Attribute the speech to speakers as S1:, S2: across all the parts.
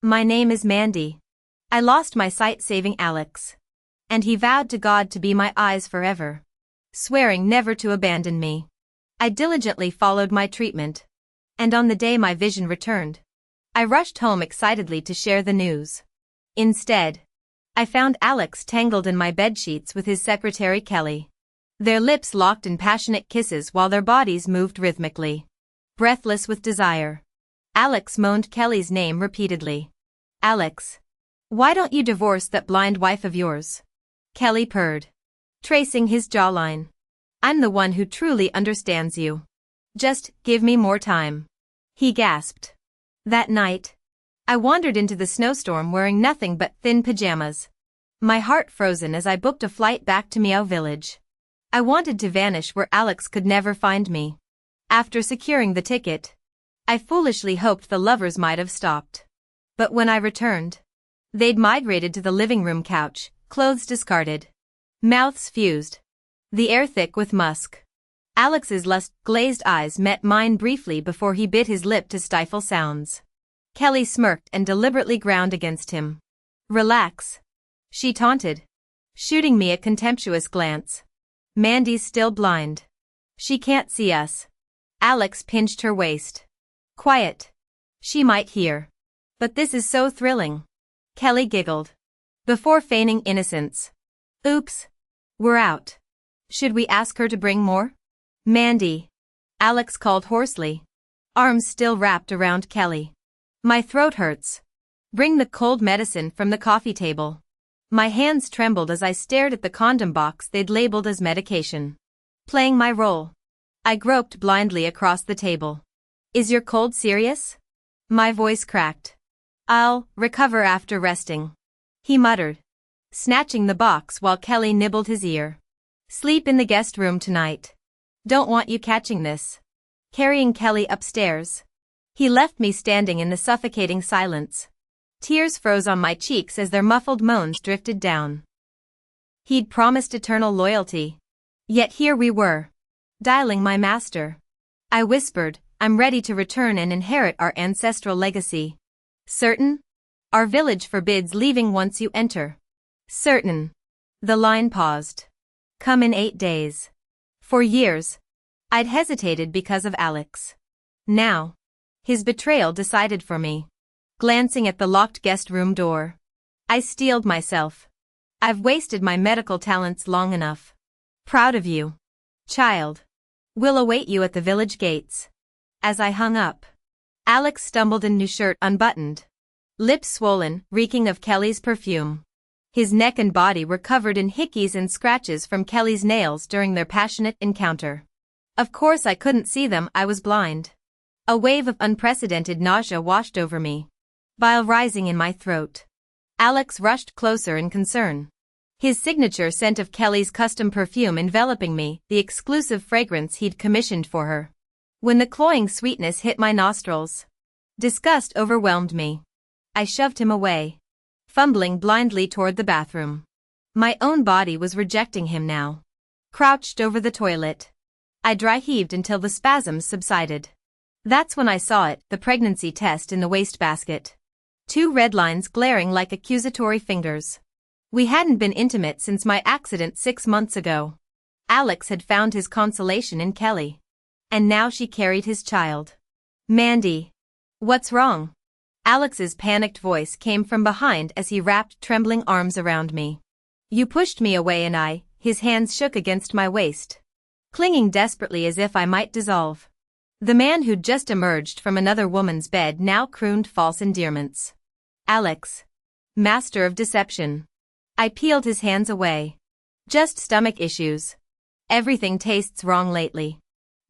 S1: My name is Mandy. I lost my sight saving Alex. And he vowed to God to be my eyes forever, swearing never to abandon me. I diligently followed my treatment. And on the day my vision returned, I rushed home excitedly to share the news. Instead, I found Alex tangled in my bedsheets with his secretary Kelly. Their lips locked in passionate kisses while their bodies moved rhythmically. Breathless with desire, Alex moaned Kelly's name repeatedly. Alex, why don't you divorce that blind wife of yours? Kelly purred, tracing his jawline. I'm the one who truly understands you. Just give me more time. He gasped. That night, I wandered into the snowstorm wearing nothing but thin pajamas. My heart frozen as I booked a flight back to Meow Village. I wanted to vanish where Alex could never find me. After securing the ticket, I foolishly hoped the lovers might have stopped. But when I returned, they'd migrated to the living room couch, clothes discarded, mouths fused, the air thick with musk. Alex's lust-glazed eyes met mine briefly before he bit his lip to stifle sounds. Kelly smirked and deliberately ground against him. Relax, she taunted, shooting me a contemptuous glance. Mandy's still blind. She can't see us. Alex pinched her waist. Quiet. She might hear. But this is so thrilling. Kelly giggled, before feigning innocence. Oops. We're out. Should we ask her to bring more? Mandy, Alex called hoarsely, arms still wrapped around Kelly. My throat hurts. Bring the cold medicine from the coffee table. My hands trembled as I stared at the condom box they'd labeled as medication. Playing my role, I groped blindly across the table. Is your cold serious? My voice cracked. I'll recover after resting, he muttered, snatching the box while Kelly nibbled his ear. Sleep in the guest room tonight. Don't want you catching this. Carrying Kelly upstairs, he left me standing in the suffocating silence. Tears froze on my cheeks as their muffled moans drifted down. He'd promised eternal loyalty. Yet here we were, dialing my master. I whispered, I'm ready to return and inherit our ancestral legacy. Certain? Our village forbids leaving once you enter. Certain. The line paused. Come in 8 days. For years, I'd hesitated because of Alex. Now, his betrayal decided for me. Glancing at the locked guest room door, I steeled myself. I've wasted my medical talents long enough. Proud of you, child. We'll await you at the village gates. As I hung up, Alex stumbled in, new shirt unbuttoned, lips swollen, reeking of Kelly's perfume. His neck and body were covered in hickeys and scratches from Kelly's nails during their passionate encounter. Of course I couldn't see them, I was blind. A wave of unprecedented nausea washed over me, bile rising in my throat. Alex rushed closer in concern, his signature scent of Kelly's custom perfume enveloping me, the exclusive fragrance he'd commissioned for her. When the cloying sweetness hit my nostrils, disgust overwhelmed me. I shoved him away, fumbling blindly toward the bathroom. My own body was rejecting him now. Crouched over the toilet, I dry-heaved until the spasms subsided. That's when I saw it, the pregnancy test in the wastebasket. 2 red lines glaring like accusatory fingers. We hadn't been intimate since my accident 6 months ago. Alex had found his consolation in Kelly. And now she carried his child. Mandy. What's wrong? Alex's panicked voice came from behind as he wrapped trembling arms around me. You pushed me away and his hands shook against my waist, clinging desperately as if I might dissolve. The man who'd just emerged from another woman's bed now crooned false endearments. Alex. Master of deception. I peeled his hands away. Just stomach issues. Everything tastes wrong lately.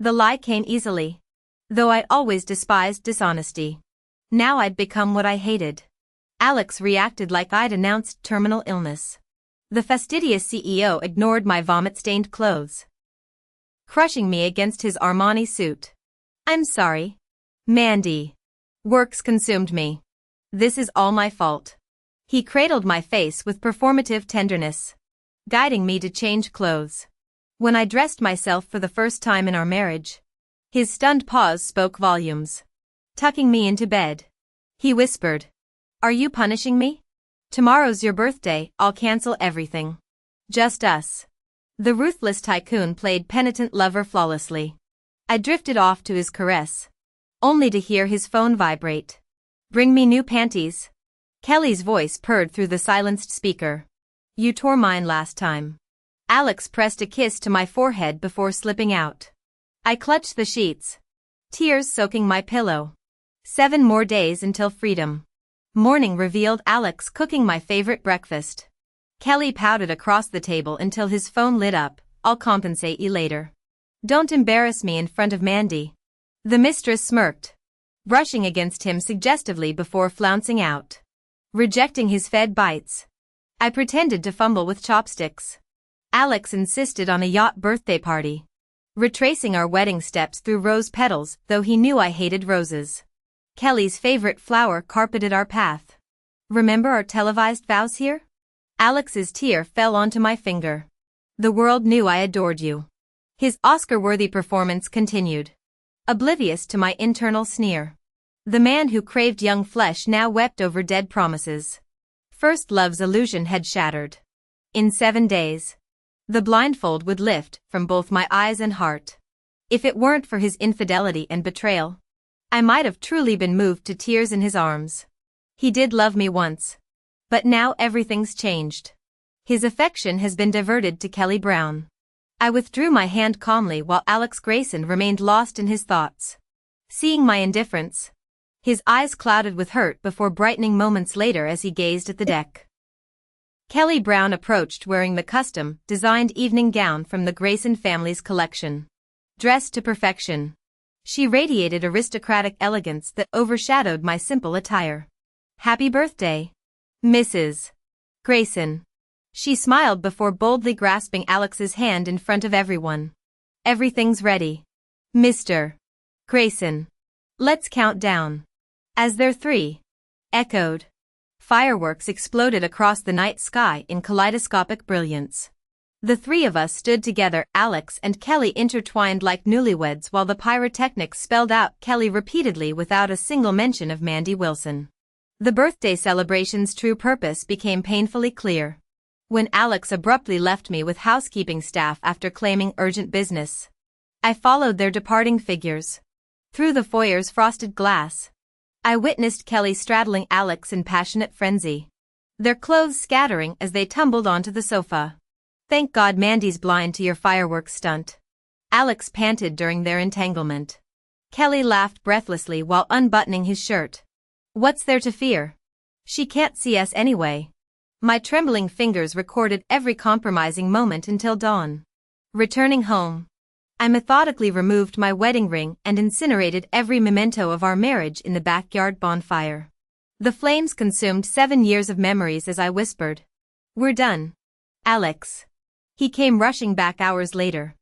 S1: The lie came easily. Though I'd always despised dishonesty. Now I'd become what I hated. Alex reacted like I'd announced terminal illness. The fastidious CEO ignored my vomit-stained clothes, crushing me against his Armani suit. I'm sorry, Mandy. Work's consumed me. This is all my fault. He cradled my face with performative tenderness, guiding me to change clothes. When I dressed myself for the first time in our marriage, his stunned pause spoke volumes. Tucking me into bed, he whispered, Are you punishing me? Tomorrow's your birthday, I'll cancel everything. Just us. The ruthless tycoon played penitent lover flawlessly. I drifted off to his caress, only to hear his phone vibrate. Bring me new panties. Kelly's voice purred through the silenced speaker. You tore mine last time. Alex pressed a kiss to my forehead before slipping out. I clutched the sheets, tears soaking my pillow. 7 more days until freedom. Morning revealed Alex cooking my favorite breakfast. Kelly pouted across the table until his phone lit up. I'll compensate you later. Don't embarrass me in front of Mandy. The mistress smirked, brushing against him suggestively before flouncing out. Rejecting his fed bites, I pretended to fumble with chopsticks. Alex insisted on a yacht birthday party, retracing our wedding steps through rose petals, though he knew I hated roses. Kelly's favorite flower carpeted our path. Remember our televised vows here? Alex's tear fell onto my finger. The world knew I adored you. His Oscar-worthy performance continued, oblivious to my internal sneer. The man who craved young flesh now wept over dead promises. First love's illusion had shattered. In 7 days, the blindfold would lift from both my eyes and heart. If it weren't for his infidelity and betrayal, I might have truly been moved to tears in his arms. He did love me once, but now everything's changed. His affection has been diverted to Kelly Brown. I withdrew my hand calmly while Alex Grayson remained lost in his thoughts. Seeing my indifference, his eyes clouded with hurt before brightening moments later as he gazed at the deck. Kelly Brown approached wearing the custom-designed evening gown from the Grayson family's collection. Dressed to perfection, she radiated aristocratic elegance that overshadowed my simple attire. Happy birthday, Mrs. Grayson. She smiled before boldly grasping Alex's hand in front of everyone. Everything's ready, Mr. Grayson. Let's count down. As their 3 echoed, fireworks exploded across the night sky in kaleidoscopic brilliance. The 3 of us stood together, Alex and Kelly intertwined like newlyweds, while the pyrotechnics spelled out Kelly repeatedly without a single mention of Mandy Wilson. The birthday celebration's true purpose became painfully clear when Alex abruptly left me with housekeeping staff after claiming urgent business. I followed their departing figures. Through the foyer's frosted glass, I witnessed Kelly straddling Alex in passionate frenzy, their clothes scattering as they tumbled onto the sofa. Thank God Mandy's blind to your fireworks stunt, Alex panted during their entanglement. Kelly laughed breathlessly while unbuttoning his shirt. What's there to fear? She can't see us anyway. My trembling fingers recorded every compromising moment until dawn. Returning home, I methodically removed my wedding ring and incinerated every memento of our marriage in the backyard bonfire. The flames consumed 7 years of memories as I whispered, "We're done, Alex." He came rushing back hours later,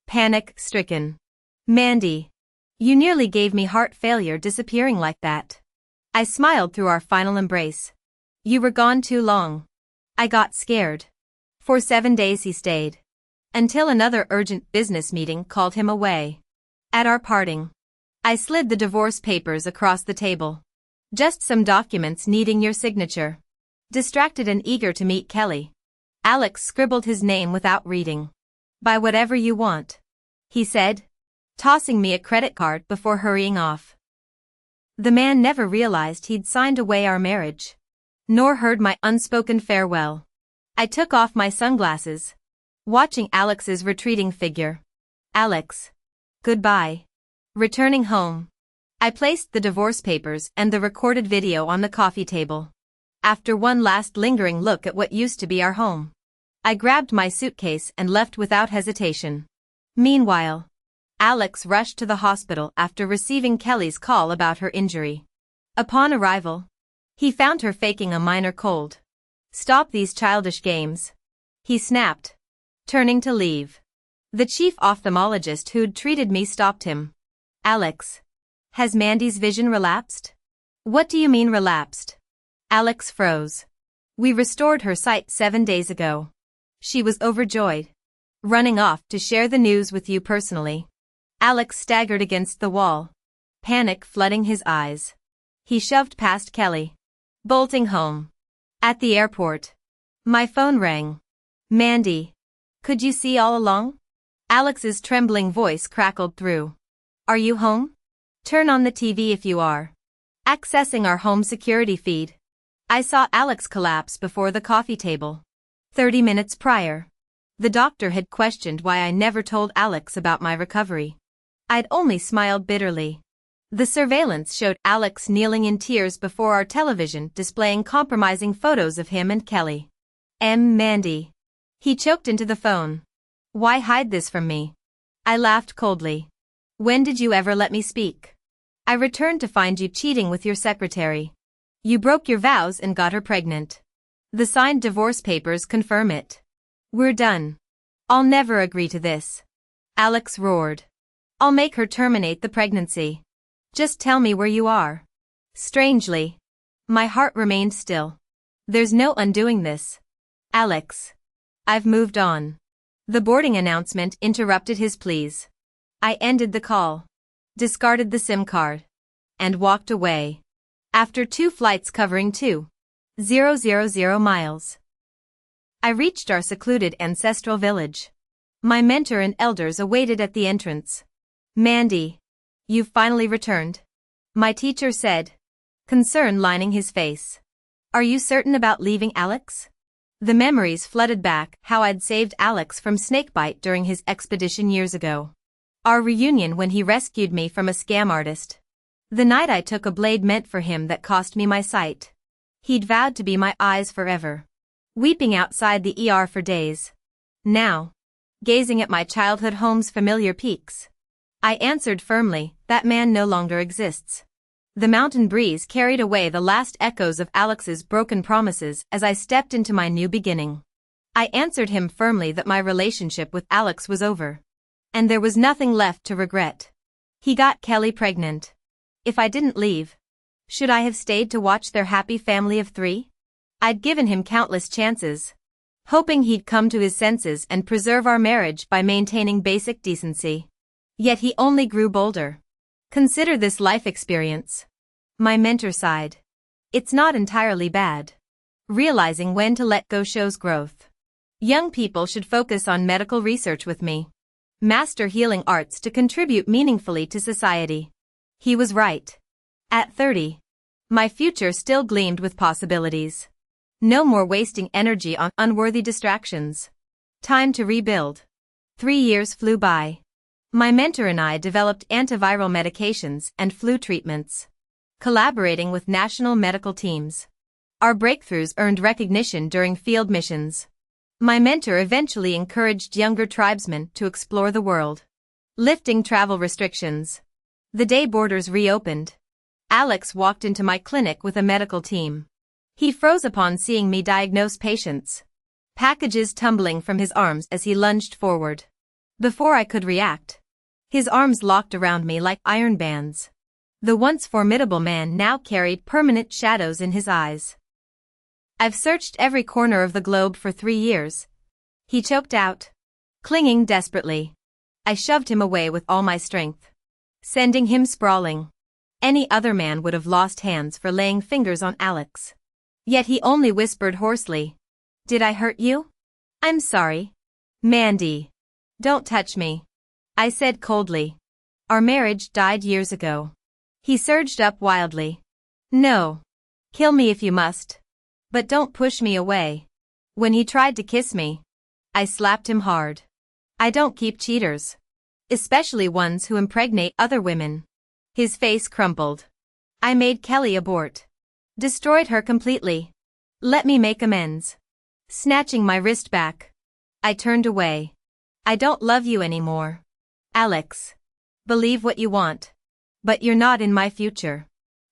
S1: panic-stricken. "Mandy, you nearly gave me heart failure disappearing like that." I smiled through our final embrace. "You were gone too long. I got scared." For 7 days he stayed, until another urgent business meeting called him away. At our parting, I slid the divorce papers across the table. "Just some documents needing your signature." Distracted and eager to meet Kelly, Alex scribbled his name without reading. "Buy whatever you want," he said, tossing me a credit card before hurrying off. The man never realized he'd signed away our marriage, nor heard my unspoken farewell. I took off my sunglasses, watching Alex's retreating figure. "Alex, goodbye." Returning home, I placed the divorce papers and the recorded video on the coffee table. After one last lingering look at what used to be our home, I grabbed my suitcase and left without hesitation. Meanwhile, Alex rushed to the hospital after receiving Kelly's call about her injury. Upon arrival, he found her faking a minor cold. "Stop these childish games," he snapped, turning to leave. The chief ophthalmologist who'd treated me stopped him. "Alex, has Mandy's vision relapsed?" "What do you mean relapsed?" Alex froze. "We restored her sight 7 days ago." She was overjoyed, running off to share the news with you personally. Alex staggered against the wall, panic flooding his eyes. He shoved past Kelly, Bolting home. At the airport. My phone rang. Mandy. Could you see all along? Alex's trembling voice crackled through. Are you home? Turn on the TV if you are. Accessing our home security feed. I saw Alex collapse before the coffee table. 30 minutes prior. The doctor had questioned why I never told Alex about my recovery. I'd only smiled bitterly. The surveillance showed Alex kneeling in tears before our television, displaying compromising photos of him and Kelly. Mandy. He choked into the phone. Why hide this from me? I laughed coldly. When did you ever let me speak? I returned to find you cheating with your secretary. You broke your vows and got her pregnant. The signed divorce papers confirm it. We're done. I'll never agree to this. Alex roared. I'll make her terminate the pregnancy. Just tell me where you are. Strangely, my heart remained still. There's no undoing this. Alex. I've moved on. The boarding announcement interrupted his pleas. I ended the call, discarded the SIM card, and walked away. After 2 flights covering 2,000 miles, I reached our secluded ancestral village. My mentor and elders awaited at the entrance. Mandy, you've finally returned, my teacher said, concern lining his face. Are you certain about leaving Alex? The memories flooded back, how I'd saved Alex from snakebite during his expedition years ago. Our reunion when he rescued me from a scam artist. The night I took a blade meant for him that cost me my sight. He'd vowed to be my eyes forever. Weeping outside the ER for days. Now, gazing at my childhood home's familiar peaks, I answered firmly, that man no longer exists. The mountain breeze carried away the last echoes of Alex's broken promises as I stepped into my new beginning. I answered him firmly that my relationship with Alex was over. And there was nothing left to regret. He got Kelly pregnant. If I didn't leave, should I have stayed to watch their happy family of 3? I'd given him countless chances, hoping he'd come to his senses and preserve our marriage by maintaining basic decency. Yet he only grew bolder. Consider this life experience. My mentor sighed. It's not entirely bad. Realizing when to let go shows growth. Young people should focus on medical research with me. Master healing arts to contribute meaningfully to society. He was right. At 30, my future still gleamed with possibilities. No more wasting energy on unworthy distractions. Time to rebuild. 3 years flew by. My mentor and I developed antiviral medications and flu treatments, collaborating with national medical teams. Our breakthroughs earned recognition during field missions. My mentor eventually encouraged younger tribesmen to explore the world, lifting travel restrictions. The day borders reopened, Alex walked into my clinic with a medical team. He froze upon seeing me diagnose patients, packages tumbling from his arms as he lunged forward. Before I could react, his arms locked around me like iron bands. The once formidable man now carried permanent shadows in his eyes. I've searched every corner of the globe for 3 years, he choked out, clinging desperately. I shoved him away with all my strength, sending him sprawling. Any other man would have lost hands for laying fingers on Alex. Yet he only whispered hoarsely, "Did I hurt you?" "I'm sorry. Mandy. Don't touch me," I said coldly. "Our marriage died years ago." He surged up wildly. "No. Kill me if you must. But don't push me away." When he tried to kiss me, I slapped him hard. I don't keep cheaters, especially ones who impregnate other women. His face crumpled. I made Kelly abort. Destroyed her completely. Let me make amends. Snatching my wrist back, I turned away. I don't love you anymore, Alex. Believe what you want, but you're not in my future.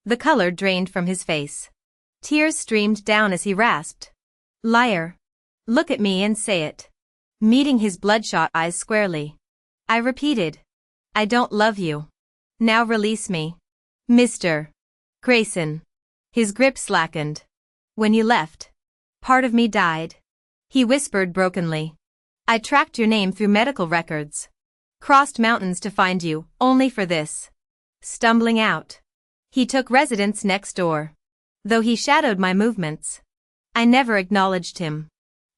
S1: The color drained from his face. Tears streamed down as he rasped, "Liar. Look at me and say it." Meeting his bloodshot eyes squarely, I repeated, "I don't love you. Now release me." "Mr. Grayson." His grip slackened. "When you left, part of me died," he whispered brokenly. "I tracked your name through medical records. Crossed mountains to find you, only for this." Stumbling out, he took residence next door. though he shadowed my movements. I never acknowledged him.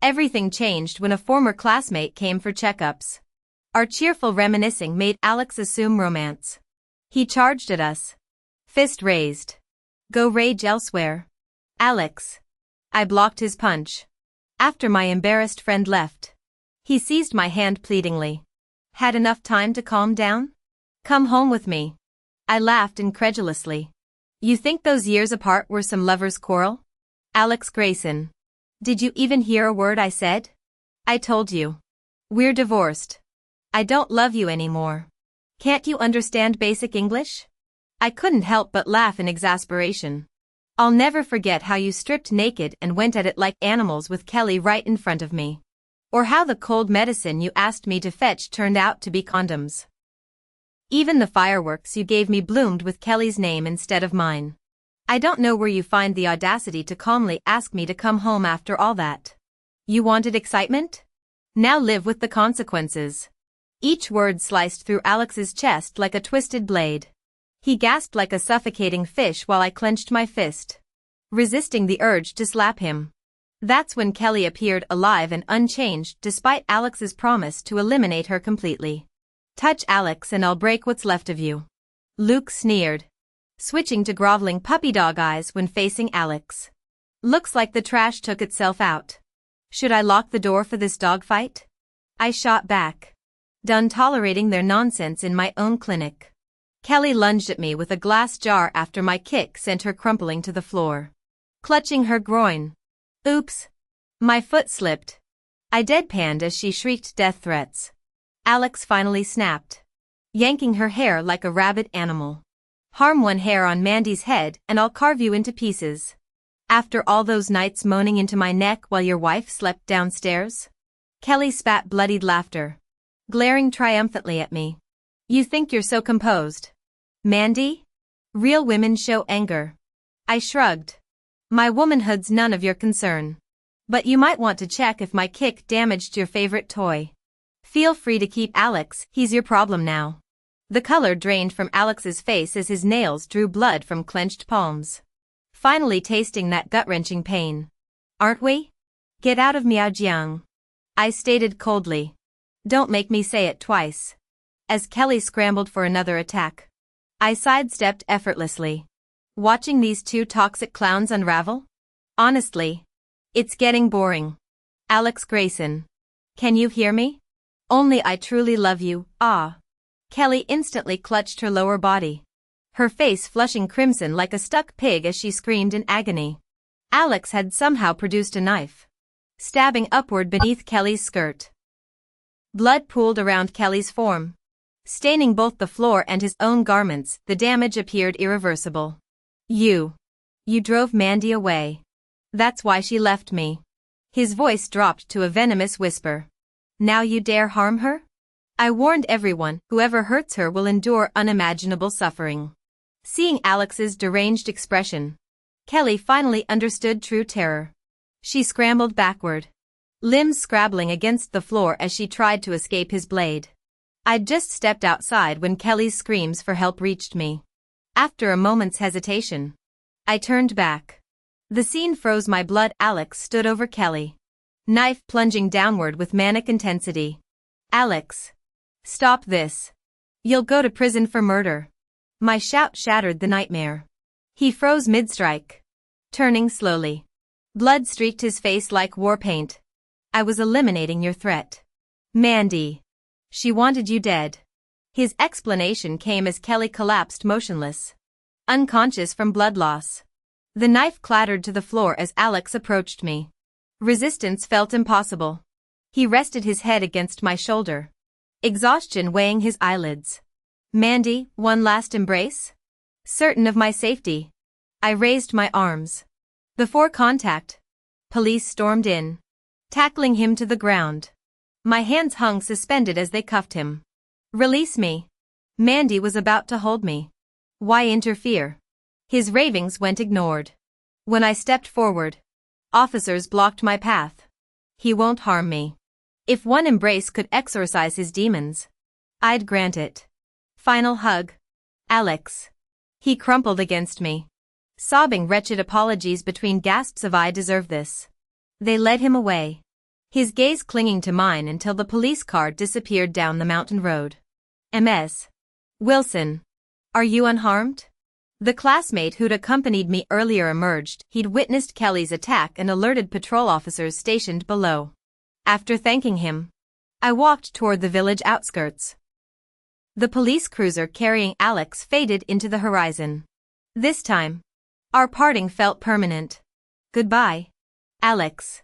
S1: Everything changed when a former classmate came for checkups. Our cheerful reminiscing made Alex assume romance. He charged at us. Fist raised. Go rage elsewhere. Alex. I blocked his punch. After my embarrassed friend left, he seized my hand pleadingly. Had enough time to calm down? Come home with me. I laughed incredulously. You think those years apart were some lover's quarrel? Alex Grayson. Did you even hear a word I said? I told you. We're divorced. I don't love you anymore. Can't you understand basic English? I couldn't help but laugh in exasperation. I'll never forget how you stripped naked and went at it like animals with Kelly right in front of me. Or how the cold medicine you asked me to fetch turned out to be condoms. Even the fireworks you gave me bloomed with Kelly's name instead of mine. I don't know where you find the audacity to calmly ask me to come home after all that. You wanted excitement? Now live with the consequences. Each word sliced through Alex's chest like a twisted blade. He gasped like a suffocating fish while I clenched my fist, resisting the urge to slap him. That's when Kelly appeared alive and unchanged despite Alex's promise to eliminate her completely. Touch Alex and I'll break what's left of you. Luke sneered, switching to groveling puppy dog eyes when facing Alex. Looks like the trash took itself out. Should I lock the door for this dogfight? I shot back. Done tolerating their nonsense in my own clinic. Kelly lunged at me with a glass jar after my kick sent her crumpling to the floor, clutching her groin. Oops. My foot slipped. I deadpanned as she shrieked death threats. Alex finally snapped, yanking her hair like a rabid animal. Harm one hair on Mandy's head and I'll carve you into pieces. After all those nights moaning into my neck while your wife slept downstairs? Kelly spat bloodied laughter, glaring triumphantly at me. You think you're so composed, Mandy? Real women show anger. I shrugged. My womanhood's none of your concern. But you might want to check if my kick damaged your favorite toy. Feel free to keep Alex, he's your problem now. The color drained from Alex's face as his nails drew blood from clenched palms. Finally tasting that gut-wrenching pain. Aren't we? Get out of Miaojiang. I stated coldly. Don't make me say it twice. As Kelly scrambled for another attack, I sidestepped effortlessly. Watching these two toxic clowns unravel? Honestly, it's getting boring. Alex Grayson. Can you hear me? Only I truly love you, ah. Kelly instantly clutched her lower body, her face flushing crimson like a stuck pig as she screamed in agony. Alex had somehow produced a knife, stabbing upward beneath Kelly's skirt. Blood pooled around Kelly's form, staining both the floor and his own garments. The damage appeared irreversible. You drove Mandy away. That's why she left me. His voice dropped to a venomous whisper. Now you dare harm her? I warned everyone, whoever hurts her will endure unimaginable suffering. Seeing Alex's deranged expression, Kelly finally understood true terror. She scrambled backward, limbs scrabbling against the floor as she tried to escape his blade. I'd just stepped outside when Kelly's screams for help reached me. After a moment's hesitation, I turned back. The scene froze my blood. Alex stood over Kelly, knife plunging downward with manic intensity. Alex. Stop this. You'll go to prison for murder. My shout shattered the nightmare. He froze mid-strike, turning slowly. Blood streaked his face like war paint. I was eliminating your threat. Mandy. She wanted you dead. His explanation came as Kelly collapsed motionless, unconscious from blood loss. The knife clattered to the floor as Alex approached me. Resistance felt impossible. He rested his head against my shoulder, exhaustion weighing his eyelids. Mandy, one last embrace? Certain of my safety, I raised my arms. Before contact, police stormed in, tackling him to the ground. My hands hung suspended as they cuffed him. Release me. Mandy was about to hold me. Why interfere? His ravings went ignored. When I stepped forward, officers blocked my path. He won't harm me. If one embrace could exorcise his demons, I'd grant it. Final hug. Alex. He crumpled against me, sobbing wretched apologies between gasps of "I deserve this." They led him away, his gaze clinging to mine until the police car disappeared down the mountain road. "Ms. Wilson, are you unharmed?" The classmate who'd accompanied me earlier emerged. He'd witnessed Kelly's attack and alerted patrol officers stationed below. After thanking him, I walked toward the village outskirts. The police cruiser carrying Alex faded into the horizon. This time, our parting felt permanent. "Goodbye, Alex."